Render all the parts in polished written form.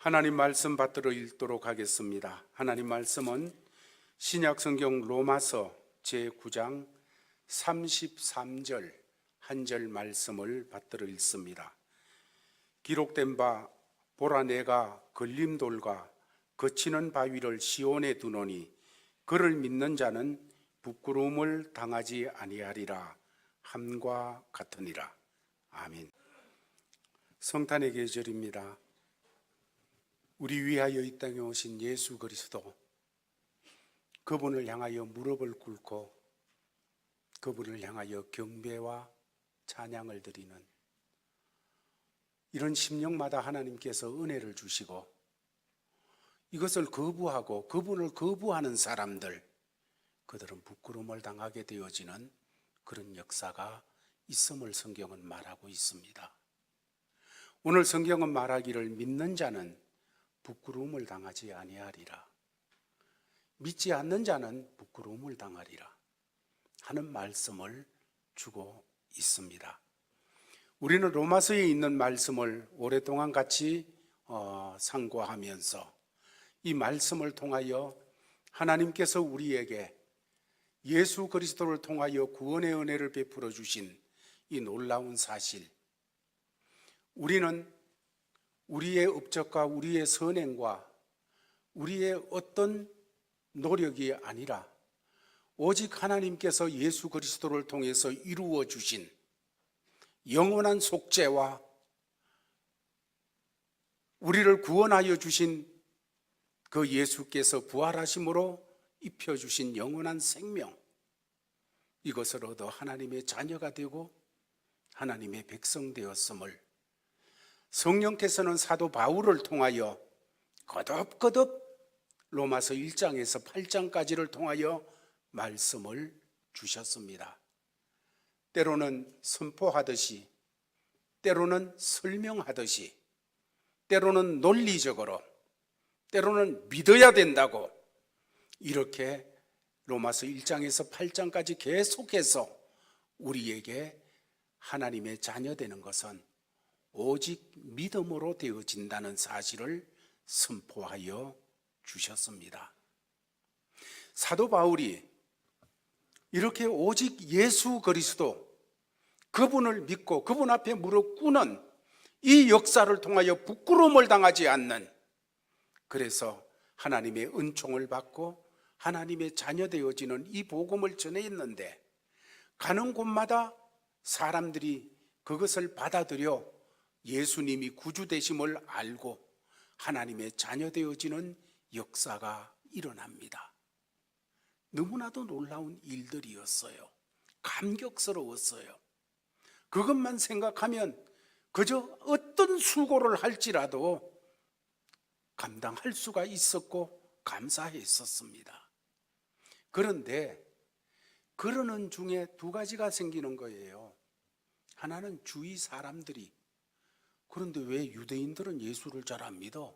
하나님 말씀 받들어 읽도록 하겠습니다. 하나님 말씀은 신약성경 로마서 제9장 33절 한 절 말씀을 받들어 읽습니다. 기록된 바 보라 내가 걸림돌과 거치는 바위를 시온에 두노니 그를 믿는 자는 부끄러움을 당하지 아니하리라 함과 같으니라. 아멘. 성탄의 계절입니다. 우리 위하여 이 땅에 오신 예수 그리스도, 그분을 향하여 무릎을 꿇고 그분을 향하여 경배와 찬양을 드리는 이런 심령마다 하나님께서 은혜를 주시고, 이것을 거부하고 그분을 거부하는 사람들, 그들은 부끄러움을 당하게 되어지는 그런 역사가 있음을 성경은 말하고 있습니다. 오늘 성경은 말하기를 믿는 자는 부끄러움을 당하지 아니하리라, 믿지 않는 자는 부끄러움을 당하리라 하는 말씀을 주고 있습니다. 우리는 로마서에 있는 말씀을 오랫동안 같이 상고하면서 이 말씀을 통하여 하나님께서 우리에게 예수 그리스도를 통하여 구원의 은혜를 베풀어 주신 이 놀라운 사실, 우리는 우리의 업적과 우리의 선행과 우리의 어떤 노력이 아니라 오직 하나님께서 예수 그리스도를 통해서 이루어 주신 영원한 속죄와 우리를 구원하여 주신 그 예수께서 부활하심으로 입혀주신 영원한 생명, 이것을 얻어 하나님의 자녀가 되고 하나님의 백성 되었음을 성령께서는 사도 바울을 통하여 거듭거듭 로마서 1장에서 8장까지를 통하여 말씀을 주셨습니다. 때로는 선포하듯이, 때로는 설명하듯이, 때로는 논리적으로, 때로는 믿어야 된다고, 이렇게 로마서 1장에서 8장까지 계속해서 우리에게 하나님의 자녀 되는 것은 오직 믿음으로 되어진다는 사실을 선포하여 주셨습니다. 사도 바울이 이렇게 오직 예수 그리스도, 그분을 믿고 그분 앞에 무릎 꿇는 이 역사를 통하여 부끄러움을 당하지 않는, 그래서 하나님의 은총을 받고 하나님의 자녀 되어지는 이 복음을 전했는데, 가는 곳마다 사람들이 그것을 받아들여 예수님이 구주 되심을 알고 하나님의 자녀 되어지는 역사가 일어납니다. 너무나도 놀라운 일들이었어요. 감격스러웠어요. 그것만 생각하면 그저 어떤 수고를 할지라도 감당할 수가 있었고 감사했었습니다. 그런데 그러는 중에 두 가지가 생기는 거예요. 하나는 주위 사람들이, 그런데 왜 유대인들은 예수를 잘 안 믿어?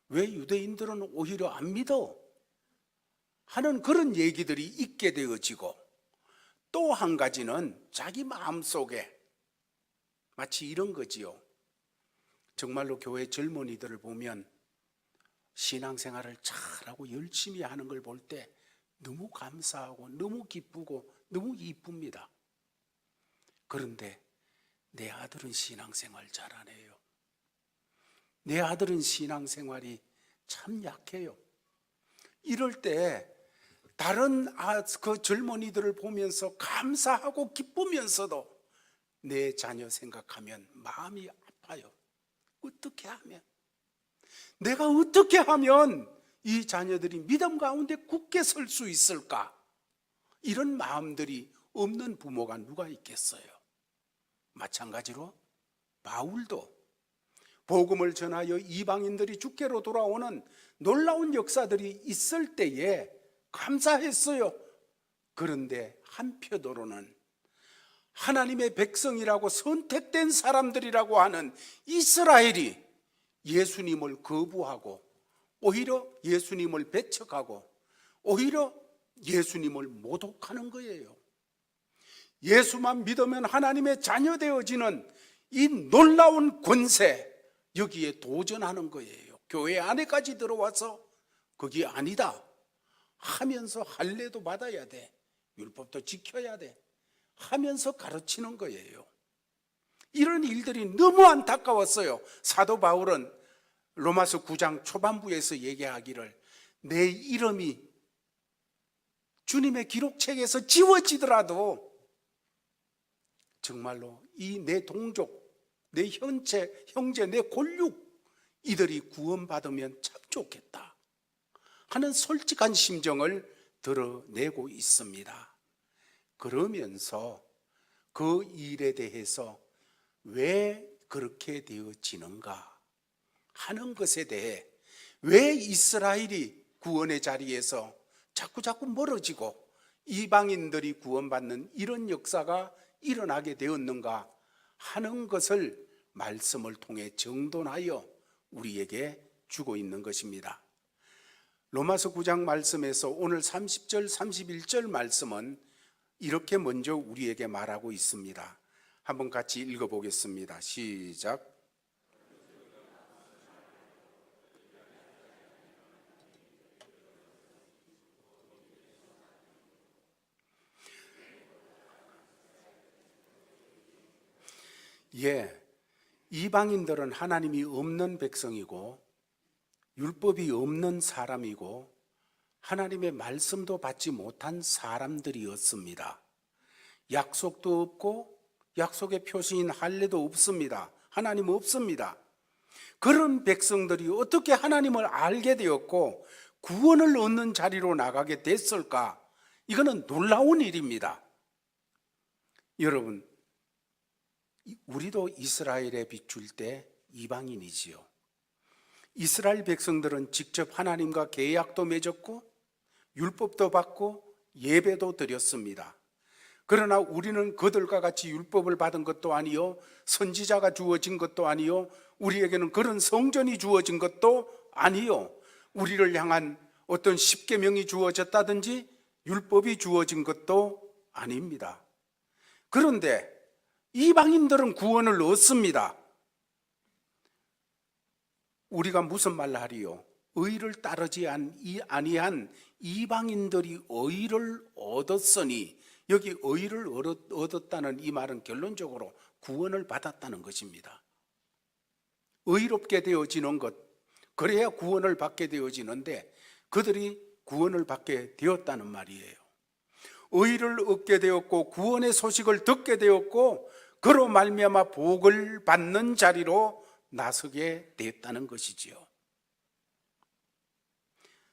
왜 유대인들은 오히려 안 믿어? 하는 그런 얘기들이 있게 되어지고, 또 한 가지는 자기 마음속에 마치 이런 거지요. 정말로 교회 젊은이들을 보면 신앙생활을 잘하고 열심히 하는 걸 볼 때 너무 감사하고 너무 기쁘고 너무 이쁩니다. 그런데 내 아들은 신앙생활 잘하네요. 내 아들은 신앙생활이 참 약해요. 이럴 때 다른 그 젊은이들을 보면서 감사하고 기쁘면서도 내 자녀 생각하면 마음이 아파요. 어떻게 하면, 내가 어떻게 하면 이 자녀들이 믿음 가운데 굳게 설 수 있을까? 이런 마음들이 없는 부모가 누가 있겠어요? 마찬가지로 바울도 복음을 전하여 이방인들이 주께로 돌아오는 놀라운 역사들이 있을 때에 감사했어요. 그런데 한편으로는 하나님의 백성이라고 선택된 사람들이라고 하는 이스라엘이 예수님을 거부하고 오히려 예수님을 배척하고 오히려 예수님을 모독하는 거예요. 예수만 믿으면 하나님의 자녀 되어지는 이 놀라운 권세, 여기에 도전하는 거예요. 교회 안에까지 들어와서 그게 아니다 하면서 할례도 받아야 돼, 율법도 지켜야 돼 하면서 가르치는 거예요. 이런 일들이 너무 안타까웠어요. 사도 바울은 로마서 9장 초반부에서 얘기하기를 내 이름이 주님의 기록책에서 지워지더라도 정말로 이 내 동족, 내 형제, 내 골육 이들이 구원받으면 참 좋겠다 하는 솔직한 심정을 드러내고 있습니다. 그러면서 그 일에 대해서 왜 그렇게 되어지는가 하는 것에 대해, 왜 이스라엘이 구원의 자리에서 자꾸 멀어지고 이방인들이 구원받는 이런 역사가 일어나게 되었는가 하는 것을 말씀을 통해 정돈하여 우리에게 주고 있는 것입니다. 로마서 9장 말씀에서 오늘 30절 31절 말씀은 이렇게 먼저 우리에게 말하고 있습니다. 한번 같이 읽어보겠습니다. 시작. 이방인들은 하나님이 없는 백성이고 율법이 없는 사람이고 하나님의 말씀도 받지 못한 사람들이었습니다. 약속도 없고 약속의 표시인 할례도 없습니다. 하나님 없습니다. 그런 백성들이 어떻게 하나님을 알게 되었고 구원을 얻는 자리로 나가게 됐을까? 이거는 놀라운 일입니다. 여러분, 우리도 이스라엘에 비출 때 이방인이지요. 이스라엘 백성들은 직접 하나님과 계약도 맺었고 율법도 받고 예배도 드렸습니다. 그러나 우리는 그들과 같이 율법을 받은 것도 아니요, 선지자가 주어진 것도 아니요, 우리에게는 그런 성전이 주어진 것도 아니요, 우리를 향한 어떤 십계명이 주어졌다든지 율법이 주어진 것도 아닙니다. 그런데 이방인들은 구원을 얻습니다. 우리가 무슨 말을 하리요? 의를 따르지 아니한 이방인들이 의를 얻었으니, 여기 의를 얻었다는 이 말은 결론적으로 구원을 받았다는 것입니다. 의롭게 되어지는 것, 그래야 구원을 받게 되어지는데 그들이 구원을 받게 되었다는 말이에요. 의를 얻게 되었고 구원의 소식을 듣게 되었고 그로 말미암아 복을 받는 자리로 나서게 됐다는 것이지요.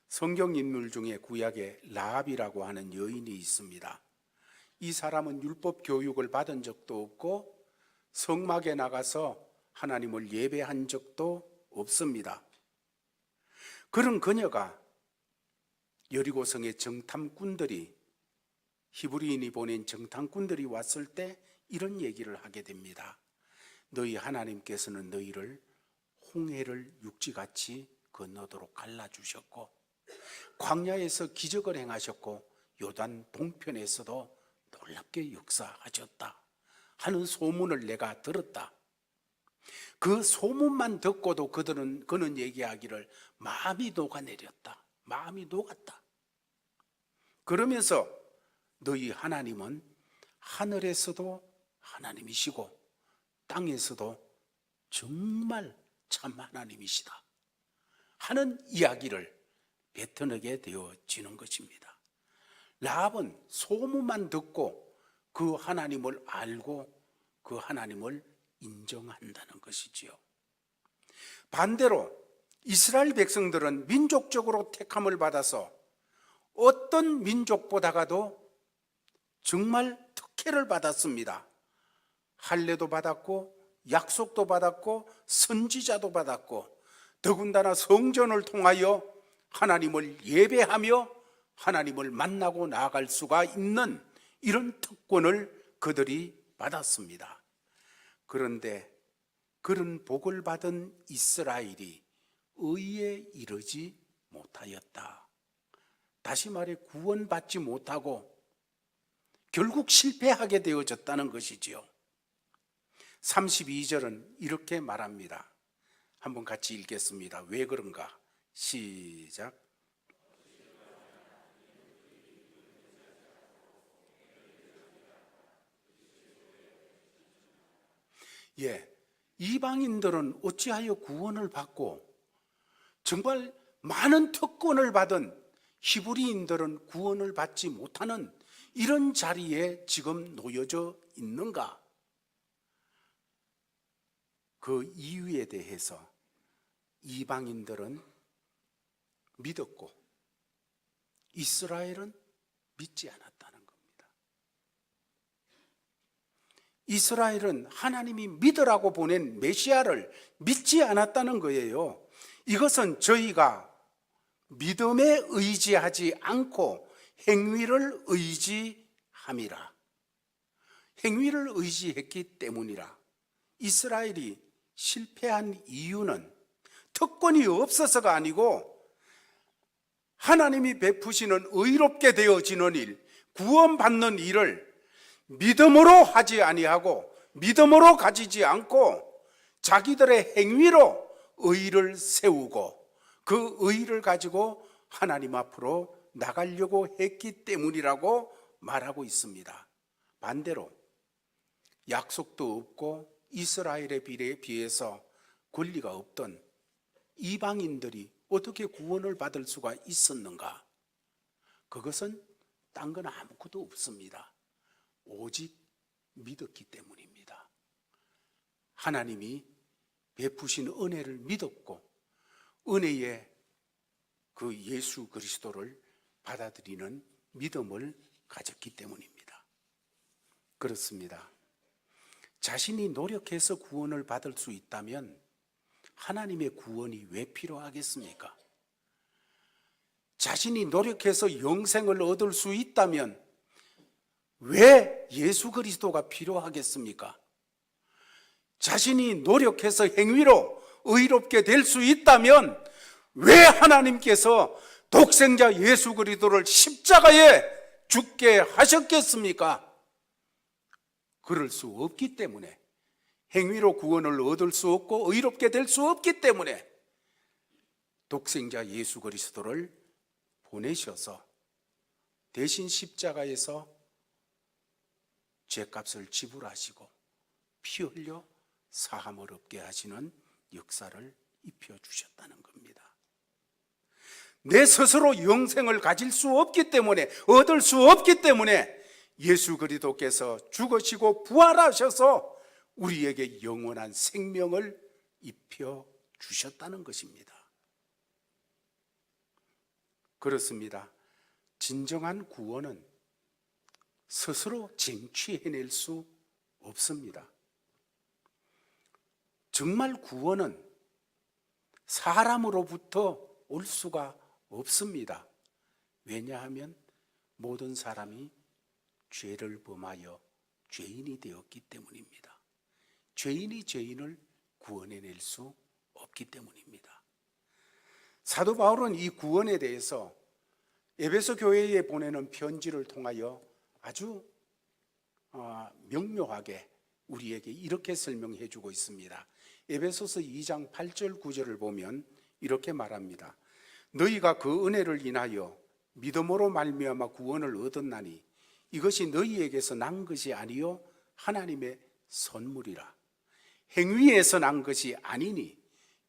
성경 인물 중에 구약에 라합이라고 하는 여인이 있습니다. 이 사람은 율법 교육을 받은 적도 없고 성막에 나가서 하나님을 예배한 적도 없습니다. 그런 그녀가 여리고성의 정탐꾼들이, 히브리인이 보낸 정탐꾼들이 왔을 때 이런 얘기를 하게 됩니다. 너희 하나님께서는 너희를 홍해를 육지같이 건너도록 갈라주셨고 광야에서 기적을 행하셨고 요단 동편에서도 놀랍게 역사하셨다 하는 소문을 내가 들었다. 그 소문만 듣고도 그는 얘기하기를 마음이 녹아내렸다, 마음이 녹았다. 그러면서 너희 하나님은 하늘에서도 하나님이시고 땅에서도 정말 참 하나님이시다 하는 이야기를 뱉어내게 되어지는 것입니다. 라합은 소문만 듣고 그 하나님을 알고 그 하나님을 인정한다는 것이지요. 반대로 이스라엘 백성들은 민족적으로 택함을 받아서 어떤 민족보다가도 정말 특혜를 받았습니다. 할례도 받았고 약속도 받았고 선지자도 받았고 더군다나 성전을 통하여 하나님을 예배하며 하나님을 만나고 나아갈 수가 있는 이런 특권을 그들이 받았습니다. 그런데 그런 복을 받은 이스라엘이 의에 이르지 못하였다. 다시 말해 구원받지 못하고 결국 실패하게 되어졌다는 것이지요. 32절은 이렇게 말합니다. 한번 같이 읽겠습니다. 왜 그런가? 시작. 예, 이방인들은 어찌하여 구원을 받고 정말 많은 특권을 받은 히브리인들은 구원을 받지 못하는 이런 자리에 지금 놓여져 있는가? 그 이유에 대해서 이방인들은 믿었고 이스라엘은 믿지 않았다는 겁니다. 이스라엘은 하나님이 믿으라고 보낸 메시아를 믿지 않았다는 거예요. 이것은 저희가 믿음에 의지하지 않고 행위를 의지함이라. 행위를 의지했기 때문이라. 이스라엘이 실패한 이유는 특권이 없어서가 아니고 하나님이 베푸시는 의롭게 되어지는 일, 구원받는 일을 믿음으로 하지 아니하고 믿음으로 가지지 않고 자기들의 행위로 의를 세우고 그 의를 가지고 하나님 앞으로 나가려고 했기 때문이라고 말하고 있습니다. 반대로 약속도 없고 이스라엘에 비해서 권리가 없던 이방인들이 어떻게 구원을 받을 수가 있었는가? 그것은 딴 건 아무것도 없습니다. 오직 믿었기 때문입니다. 하나님이 베푸신 은혜를 믿었고 은혜의 그 예수 그리스도를 받아들이는 믿음을 가졌기 때문입니다. 그렇습니다. 자신이 노력해서 구원을 받을 수 있다면 하나님의 구원이 왜 필요하겠습니까? 자신이 노력해서 영생을 얻을 수 있다면 왜 예수 그리스도가 필요하겠습니까? 자신이 노력해서 행위로 의롭게 될 수 있다면 왜 하나님께서 독생자 예수 그리스도를 십자가에 죽게 하셨겠습니까? 그럴 수 없기 때문에, 행위로 구원을 얻을 수 없고 의롭게 될 수 없기 때문에 독생자 예수 그리스도를 보내셔서 대신 십자가에서 죄값을 지불하시고 피 흘려 사함을 얻게 하시는 역사를 입혀주셨다는 겁니다. 내 스스로 영생을 가질 수 없기 때문에, 얻을 수 없기 때문에 예수 그리스도께서 죽으시고 부활하셔서 우리에게 영원한 생명을 입혀주셨다는 것입니다. 그렇습니다. 진정한 구원은 스스로 쟁취해낼 수 없습니다. 정말 구원은 사람으로부터 올 수가 없습니다. 왜냐하면 모든 사람이 죄를 범하여 죄인이 되었기 때문입니다. 죄인이 죄인을 구원해낼 수 없기 때문입니다. 사도 바울은 이 구원에 대해서 에베소 교회에 보내는 편지를 통하여 아주 명료하게 우리에게 이렇게 설명해 주고 있습니다. 에베소서 2장 8절 9절을 보면 이렇게 말합니다. 너희가 그 은혜를 인하여 믿음으로 말미암아 구원을 얻었나니 이것이 너희에게서 난 것이 아니요 하나님의 선물이라. 행위에서 난 것이 아니니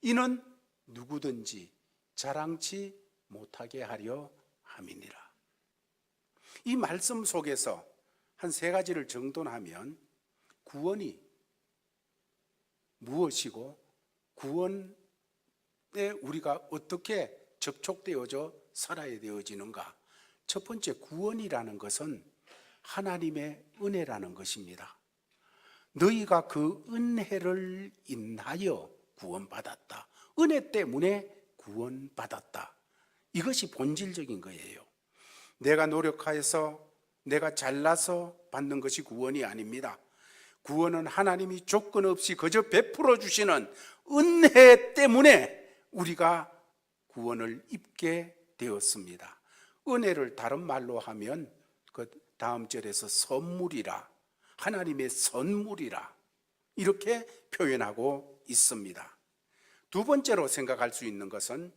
이는 누구든지 자랑치 못하게 하려 함이니라. 이 말씀 속에서 한 세 가지를 정돈하면 구원이 무엇이고 구원에 우리가 어떻게 접촉되어져 살아야 되어지는가? 첫 번째, 구원이라는 것은 하나님의 은혜라는 것입니다. 너희가 그 은혜를 인하여 구원받았다. 은혜 때문에 구원받았다. 이것이 본질적인 거예요. 내가 노력하여서 내가 잘나서 받는 것이 구원이 아닙니다. 구원은 하나님이 조건 없이 그저 베풀어 주시는 은혜 때문에 우리가 구원을 입게 되었습니다. 은혜를 다른 말로 하면 그 다음 절에서 선물이라, 하나님의 선물이라 이렇게 표현하고 있습니다. 두 번째로 생각할 수 있는 것은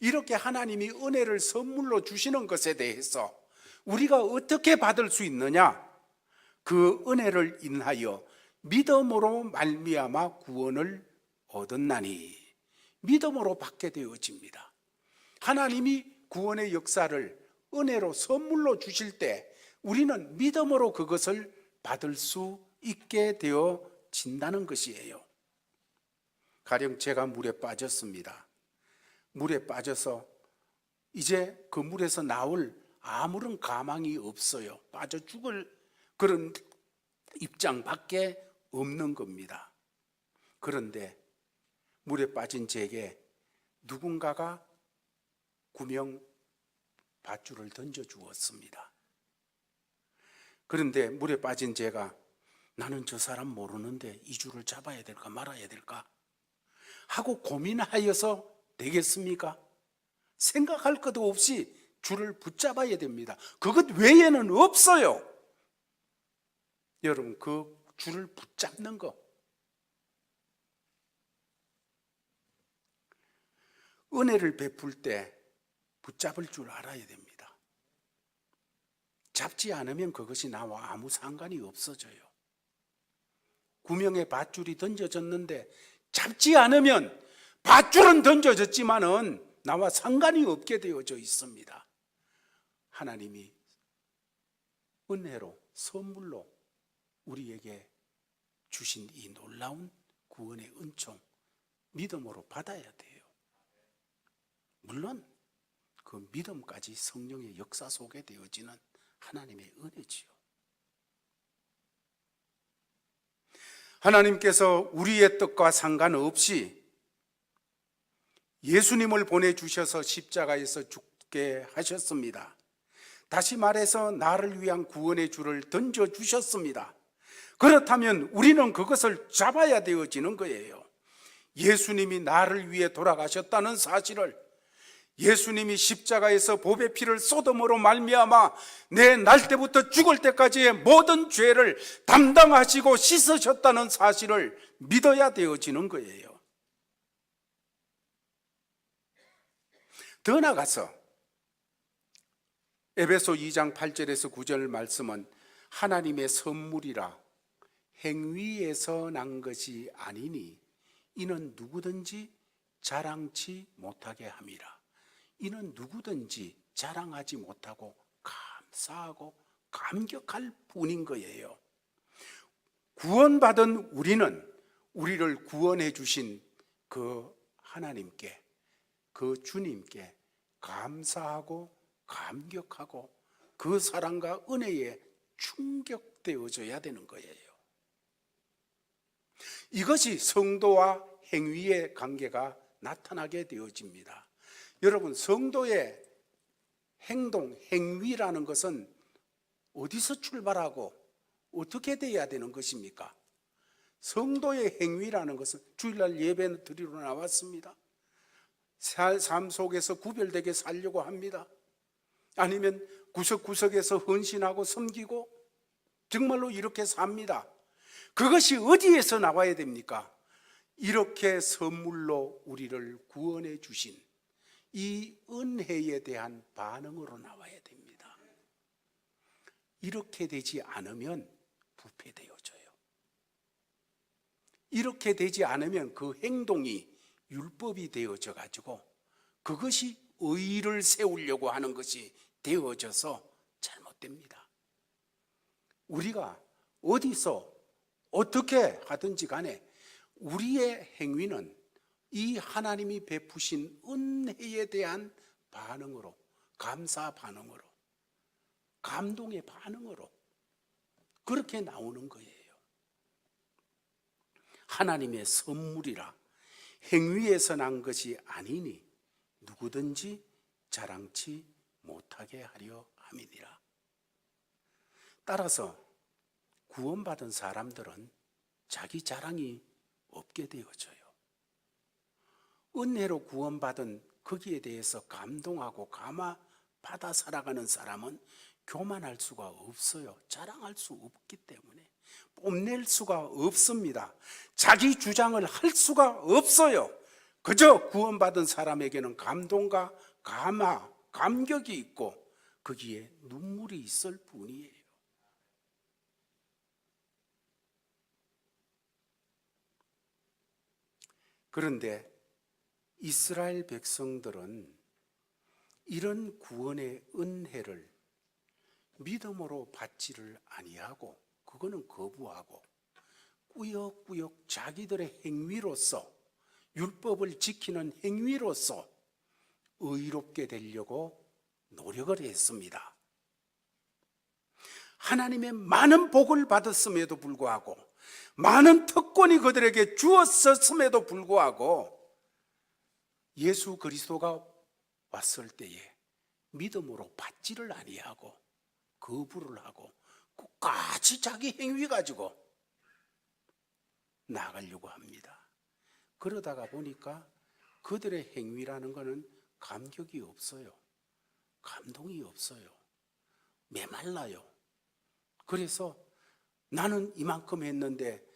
이렇게 하나님이 은혜를 선물로 주시는 것에 대해서 우리가 어떻게 받을 수 있느냐? 그 은혜를 인하여 믿음으로 말미암아 구원을 얻었나니, 믿음으로 받게 되어집니다. 하나님이 구원의 역사를 은혜로 선물로 주실 때 우리는 믿음으로 그것을 받을 수 있게 되어진다는 것이에요. 가령 제가 물에 빠졌습니다. 물에 빠져서 이제 그 물에서 나올 아무런 가망이 없어요. 빠져 죽을 그런 입장밖에 없는 겁니다. 그런데 물에 빠진 제게 누군가가 구명 밧줄을 던져 주었습니다. 그런데 물에 빠진 제가 나는 저 사람 모르는데 이 줄을 잡아야 될까 말아야 될까 하고 고민하여서 되겠습니까? 생각할 것도 없이 줄을 붙잡아야 됩니다. 그것 외에는 없어요. 여러분, 그 줄을 붙잡는 거, 은혜를 베풀 때 붙잡을 줄 알아야 됩니다. 잡지 않으면 그것이 나와 아무 상관이 없어져요. 구명의 밧줄이 던져졌는데 잡지 않으면 밧줄은 던져졌지만은 나와 상관이 없게 되어져 있습니다. 하나님이 은혜로 선물로 우리에게 주신 이 놀라운 구원의 은총 믿음으로 받아야 돼요. 물론 그 믿음까지 성령의 역사 속에 되어지는 하나님의 은혜지요. 하나님께서 우리의 뜻과 상관없이 예수님을 보내주셔서 십자가에서 죽게 하셨습니다. 다시 말해서 나를 위한 구원의 줄을 던져주셨습니다. 그렇다면 우리는 그것을 잡아야 되어지는 거예요. 예수님이 나를 위해 돌아가셨다는 사실을, 예수님이 십자가에서 보배 피를 쏟음으로 말미암아 내 날 때부터 죽을 때까지의 모든 죄를 담당하시고 씻으셨다는 사실을 믿어야 되어지는 거예요. 더 나아가서 에베소 2장 8절에서 9절 말씀은 하나님의 선물이라 행위에서 난 것이 아니니 이는 누구든지 자랑치 못하게 함이라. 이는 누구든지 자랑하지 못하고 감사하고 감격할 뿐인 거예요. 구원받은 우리는 우리를 구원해 주신 그 하나님께, 그 주님께 감사하고 감격하고 그 사랑과 은혜에 충격되어져야 되는 거예요. 이것이 성도와 행위의 관계가 나타나게 되어집니다. 여러분, 성도의 행동, 행위라는 것은 어디서 출발하고 어떻게 돼야 되는 것입니까? 성도의 행위라는 것은 주일날 예배 드리러 나왔습니다. 삶 속에서 구별되게 살려고 합니다. 아니면 구석구석에서 헌신하고 섬기고 정말로 이렇게 삽니다. 그것이 어디에서 나와야 됩니까? 이렇게 선물로 우리를 구원해 주신 이 은혜에 대한 반응으로 나와야 됩니다. 이렇게 되지 않으면 부패되어져요. 이렇게 되지 않으면 그 행동이 율법이 되어져 가지고 그것이 의를 세우려고 하는 것이 되어져서 잘못됩니다. 우리가 어디서 어떻게 하든지 간에 우리의 행위는 이 하나님이 베푸신 은혜에 대한 반응으로, 감사 반응으로, 감동의 반응으로 그렇게 나오는 거예요. 하나님의 선물이라 행위에서 난 것이 아니니 누구든지 자랑치 못하게 하려 함이니라. 따라서 구원받은 사람들은 자기 자랑이 없게 되어져요. 은혜로 구원받은 거기에 대해서 감동하고 감화받아 살아가는 사람은 교만할 수가 없어요. 자랑할 수 없기 때문에 뽐낼 수가 없습니다. 자기 주장을 할 수가 없어요. 그저 구원받은 사람에게는 감동과 감격이 있고 거기에 눈물이 있을 뿐이에요. 그런데 이스라엘 백성들은 이런 구원의 은혜를 믿음으로 받지를 아니하고 그거는 거부하고 꾸역꾸역 자기들의 행위로서, 율법을 지키는 행위로서 의롭게 되려고 노력을 했습니다. 하나님의 많은 복을 받았음에도 불구하고, 많은 특권이 그들에게 주었음에도 불구하고 예수 그리스도가 왔을 때에 믿음으로 받지를 아니하고 거부를 하고 끝까지 자기 행위 가지고 나가려고 합니다. 그러다가 보니까 그들의 행위라는 것은 감격이 없어요. 감동이 없어요. 메말라요. 그래서 나는 이만큼 했는데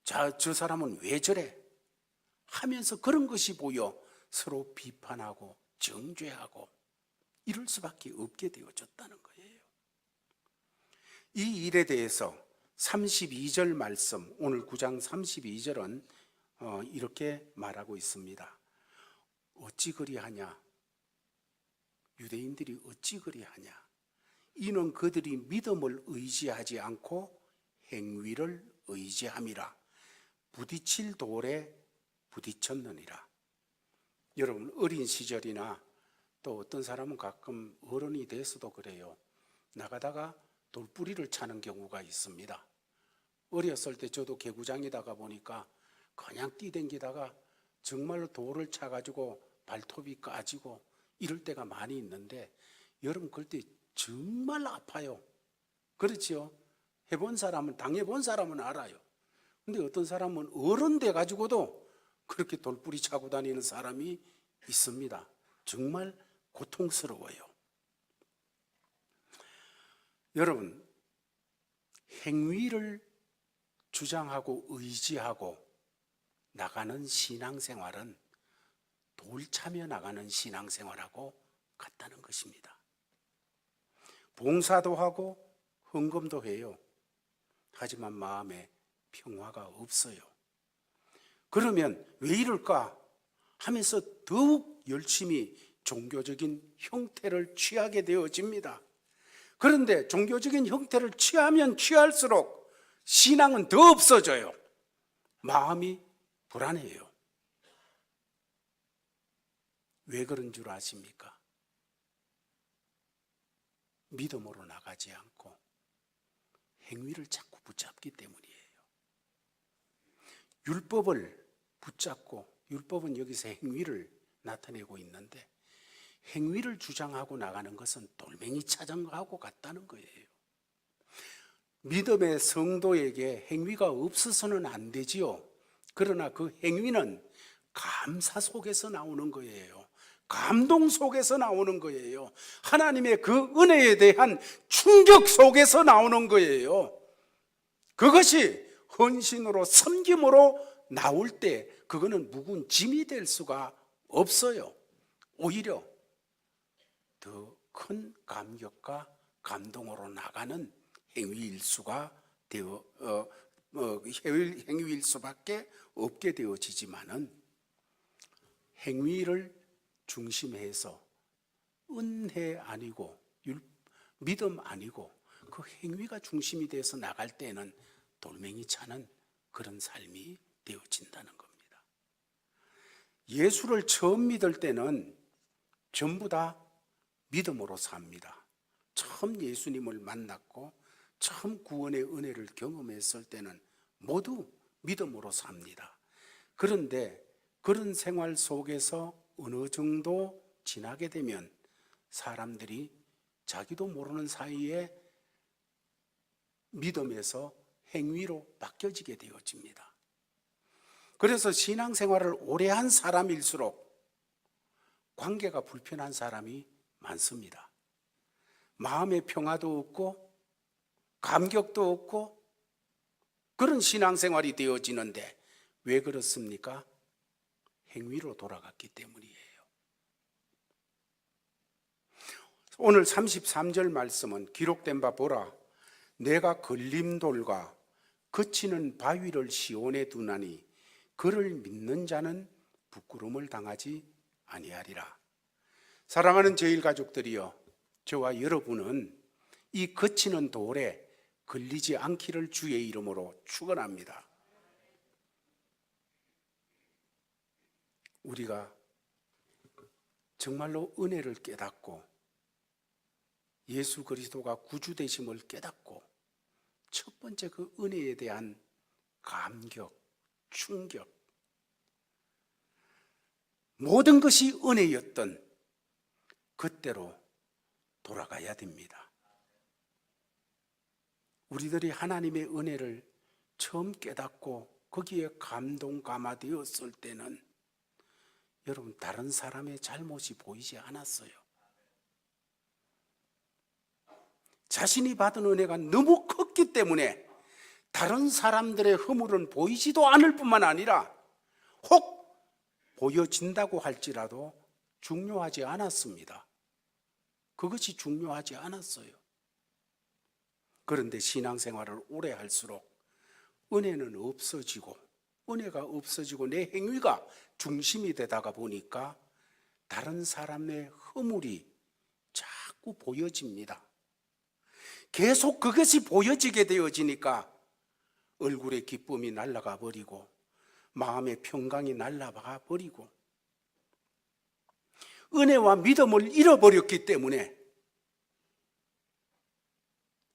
저 사람은 왜 저래? 하면서 그런 것이 보여 서로 비판하고 정죄하고 이럴 수밖에 없게 되어졌다는 거예요. 이 일에 대해서 32절 말씀, 오늘 9장 32절은 이렇게 말하고 있습니다. 어찌 그리하냐? 유대인들이 어찌 그리하냐? 이는 그들이 믿음을 의지하지 않고 행위를 의지함이라. 부딪힐 돌에 부딪혔느니라. 여러분, 어린 시절이나 또 어떤 사람은 가끔 어른이 돼서도 그래요. 나가다가 돌뿌리를 차는 경우가 있습니다. 어렸을 때 저도 개구장이다가 보니까 그냥 뛰댕기다가 정말로 돌을 차가지고 발톱이 까지고 이럴 때가 많이 있는데, 여러분 그때 정말 아파요. 그렇지요? 해본 사람은, 당해본 사람은 알아요. 근데 어떤 사람은 어른 돼가지고도 그렇게 돌뿌리 차고 다니는 사람이 있습니다. 정말 고통스러워요. 여러분, 행위를 주장하고 의지하고 나가는 신앙생활은 돌 차며 나가는 신앙생활하고 같다는 것입니다. 봉사도 하고 헌금도 해요. 하지만 마음에 평화가 없어요. 그러면 왜 이럴까 하면서 더욱 열심히 종교적인 형태를 취하게 되어집니다. 그런데 종교적인 형태를 취하면 취할수록 신앙은 더 없어져요. 마음이 불안해요. 왜 그런 줄 아십니까? 믿음으로 나가지 않고 행위를 자꾸 붙잡기 때문이에요. 율법을 붙잡고, 율법은 여기서 행위를 나타내고 있는데 행위를 주장하고 나가는 것은 돌멩이 차장하고 같다는 거예요. 믿음의 성도에게 행위가 없어서는 안 되지요. 그러나 그 행위는 감사 속에서 나오는 거예요. 감동 속에서 나오는 거예요. 하나님의 그 은혜에 대한 충격 속에서 나오는 거예요. 그것이 헌신으로, 섬김으로 나올 때 그거는 묵은 짐이 될 수가 없어요. 오히려 더 큰 감격과 감동으로 나가는 행위일 수가 행위일 수밖에 없게 되어지지만은, 행위를 중심해서 은혜 아니고 믿음 아니고 그 행위가 중심이 돼서 나갈 때는 돌멩이 차는 그런 삶이 되어진다는 겁니다. 예수를 처음 믿을 때는 전부 다 믿음으로 삽니다. 처음 예수님을 만났고 처음 구원의 은혜를 경험했을 때는 모두 믿음으로 삽니다. 그런데 그런 생활 속에서 어느 정도 지나게 되면 사람들이 자기도 모르는 사이에 믿음에서 행위로 바뀌어지게 되어집니다. 그래서 신앙생활을 오래 한 사람일수록 관계가 불편한 사람이 많습니다. 마음의 평화도 없고 감격도 없고 그런 신앙생활이 되어지는데 왜 그렇습니까? 행위로 돌아갔기 때문이에요. 오늘 33절 말씀은 기록된 바 보라, 내가 걸림돌과 거치는 바위를 시온에 두나니 그를 믿는 자는 부끄러움을 당하지 아니하리라. 사랑하는 제일가족들이여, 저와 여러분은 이 거치는 돌에 걸리지 않기를 주의 이름으로 축원합니다. 우리가 정말로 은혜를 깨닫고 예수 그리스도가 구주 되심을 깨닫고 첫 번째 그 은혜에 대한 감격, 충격, 모든 것이 은혜였던 그때로 돌아가야 됩니다. 우리들이 하나님의 은혜를 처음 깨닫고 거기에 감동 감화되었을 때는 여러분, 다른 사람의 잘못이 보이지 않았어요. 자신이 받은 은혜가 너무 컸기 때문에 다른 사람들의 허물은 보이지도 않을 뿐만 아니라 혹 보여진다고 할지라도 중요하지 않았습니다. 그것이 중요하지 않았어요. 그런데 신앙생활을 오래 할수록 은혜는 없어지고, 은혜가 없어지고 내 행위가 중심이 되다가 보니까 다른 사람의 허물이 자꾸 보여집니다. 계속 그것이 보여지게 되어지니까 얼굴에 기쁨이 날아가 버리고 마음의 평강이 날아가 버리고 은혜와 믿음을 잃어버렸기 때문에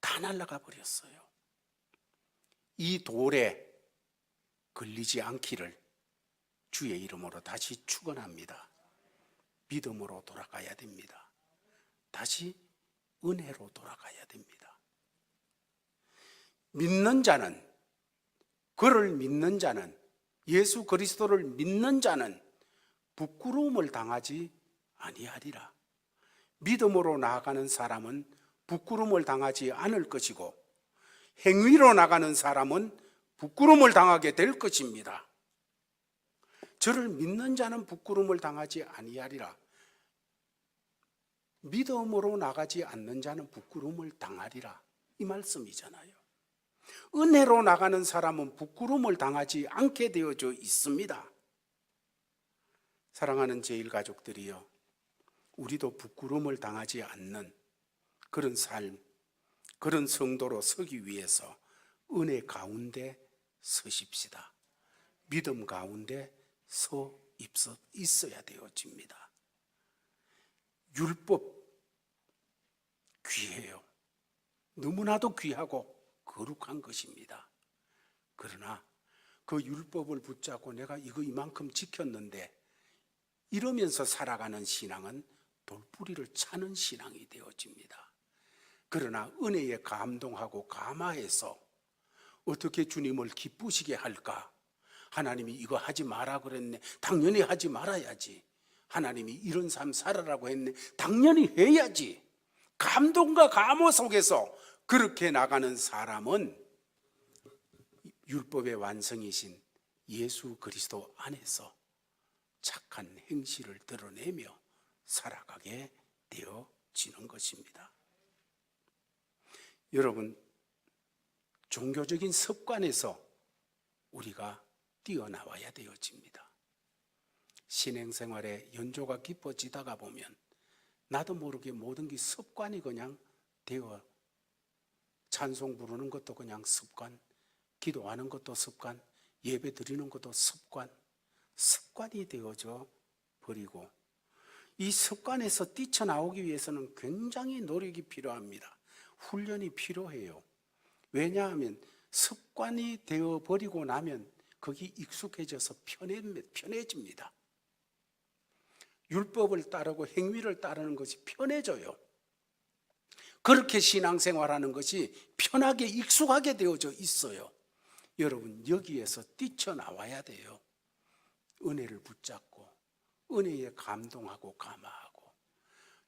다 날아가 버렸어요. 이 돌에 걸리지 않기를 주의 이름으로 다시 축원합니다. 믿음으로 돌아가야 됩니다. 다시 은혜로 돌아가야 됩니다. 믿는 자는, 그를 믿는 자는, 예수 그리스도를 믿는 자는 부끄러움을 당하지 아니하리라. 믿음으로 나아가는 사람은 부끄러움을 당하지 않을 것이고 행위로 나가는 사람은 부끄러움을 당하게 될 것입니다. 저를 믿는 자는 부끄러움을 당하지 아니하리라. 믿음으로 나가지 않는 자는 부끄러움을 당하리라, 이 말씀이잖아요. 은혜로 나가는 사람은 부끄러움을 당하지 않게 되어져 있습니다. 사랑하는 제일가족들이여, 우리도 부끄러움을 당하지 않는 그런 삶, 그런 성도로 서기 위해서 은혜 가운데 서십시다. 믿음 가운데 서 있어야 되어집니다. 율법 귀해요. 너무나도 귀하고 거룩한 것입니다. 그러나 그 율법을 붙잡고 내가 이거 이만큼 지켰는데 이러면서 살아가는 신앙은 돌뿌리를 차는 신앙이 되어집니다. 그러나 은혜에 감동하고 감화해서 어떻게 주님을 기쁘시게 할까? 하나님이 이거 하지 마라 그랬네. 당연히 하지 말아야지. 하나님이 이런 삶 살아라고 했네. 당연히 해야지. 감동과 감화 속에서 그렇게 나가는 사람은 율법의 완성이신 예수 그리스도 안에서 착한 행실을 드러내며 살아가게 되어지는 것입니다. 여러분, 종교적인 습관에서 우리가 뛰어나와야 되어집니다. 신앙생활에 연조가 깊어지다가 보면 나도 모르게 모든 게 습관이 그냥 되어, 찬송 부르는 것도 그냥 습관, 기도하는 것도 습관, 예배 드리는 것도 습관이 되어져 버리고, 이 습관에서 뛰쳐나오기 위해서는 굉장히 노력이 필요합니다. 훈련이 필요해요. 왜냐하면 습관이 되어버리고 나면 거기 익숙해져서 편해집니다. 율법을 따르고 행위를 따르는 것이 편해져요. 그렇게 신앙생활하는 것이 편하게 익숙하게 되어져 있어요. 여러분, 여기에서 뛰쳐나와야 돼요. 은혜를 붙잡고 은혜에 감동하고 감화하고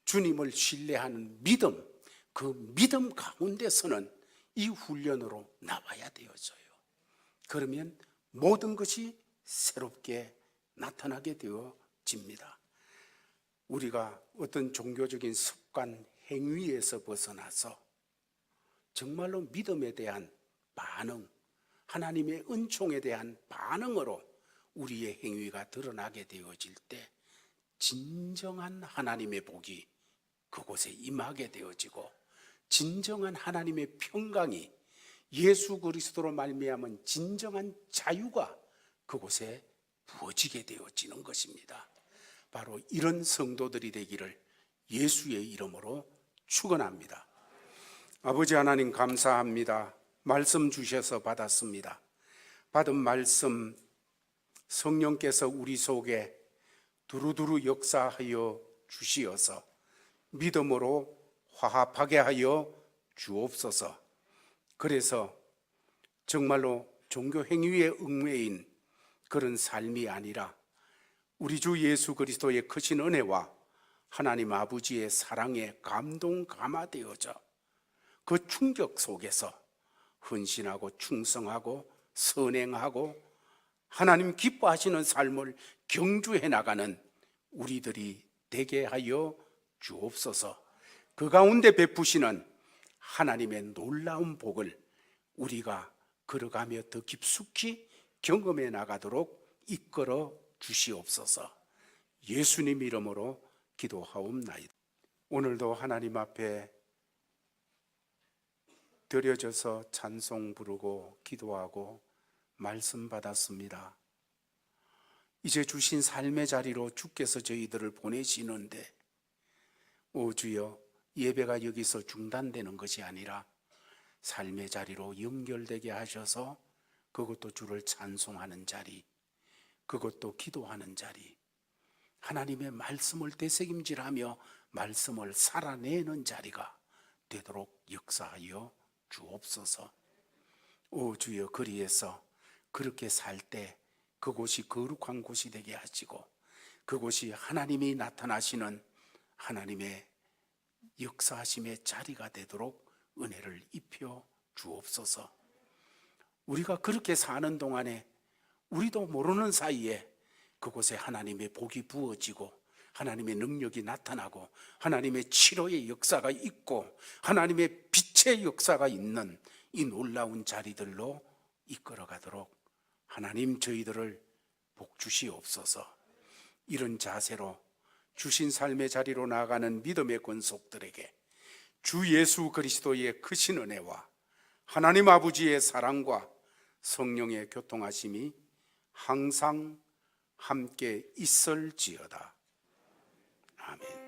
주님을 신뢰하는 믿음, 그 믿음 가운데서는 이 훈련으로 나와야 되어져요. 그러면 모든 것이 새롭게 나타나게 되어집니다. 우리가 어떤 종교적인 습관, 행위에서 벗어나서 정말로 믿음에 대한 반응, 하나님의 은총에 대한 반응으로 우리의 행위가 드러나게 되어질 때 진정한 하나님의 복이 그곳에 임하게 되어지고 진정한 하나님의 평강이 예수 그리스도로 말미암은 진정한 자유가 그곳에 부어지게 되어지는 것입니다. 바로 이런 성도들이 되기를 예수의 이름으로 축원합니다. 아버지 하나님 감사합니다. 말씀 주셔서 받았습니다. 받은 말씀 성령께서 우리 속에 두루두루 역사하여 주시어서 믿음으로 화합하게 하여 주옵소서. 그래서 정말로 종교 행위의 얽매인 그런 삶이 아니라 우리 주 예수 그리스도의 크신 은혜와 하나님 아버지의 사랑에 감동 감화되어져 그 충격 속에서 헌신하고 충성하고 선행하고 하나님 기뻐하시는 삶을 경주해 나가는 우리들이 되게 하여 주옵소서. 그 가운데 베푸시는 하나님의 놀라운 복을 우리가 걸어가며 더 깊숙이 경험해 나가도록 이끌어 주시옵소서. 예수님 이름으로 기도하옵나이다. 오늘도 하나님 앞에 드려져서 찬송 부르고 기도하고 말씀 받았습니다. 이제 주신 삶의 자리로 주께서 저희들을 보내시는데 오 주여, 예배가 여기서 중단되는 것이 아니라 삶의 자리로 연결되게 하셔서 그것도 주를 찬송하는 자리, 그것도 기도하는 자리, 하나님의 말씀을 되새김질하며 말씀을 살아내는 자리가 되도록 역사하여 주옵소서. 오 주여, 그리해서 그렇게 살 때 그곳이 거룩한 곳이 되게 하시고 그곳이 하나님이 나타나시는 하나님의 역사하심의 자리가 되도록 은혜를 입혀 주옵소서. 우리가 그렇게 사는 동안에 우리도 모르는 사이에 그곳에 하나님의 복이 부어지고 하나님의 능력이 나타나고 하나님의 치료의 역사가 있고 하나님의 빛의 역사가 있는 이 놀라운 자리들로 이끌어가도록 하나님 저희들을 복 주시옵소서. 이런 자세로 주신 삶의 자리로 나아가는 믿음의 권속들에게 주 예수 그리스도의 크신 은혜와 하나님 아버지의 사랑과 성령의 교통하심이 항상 함께 있을지어다. 아멘.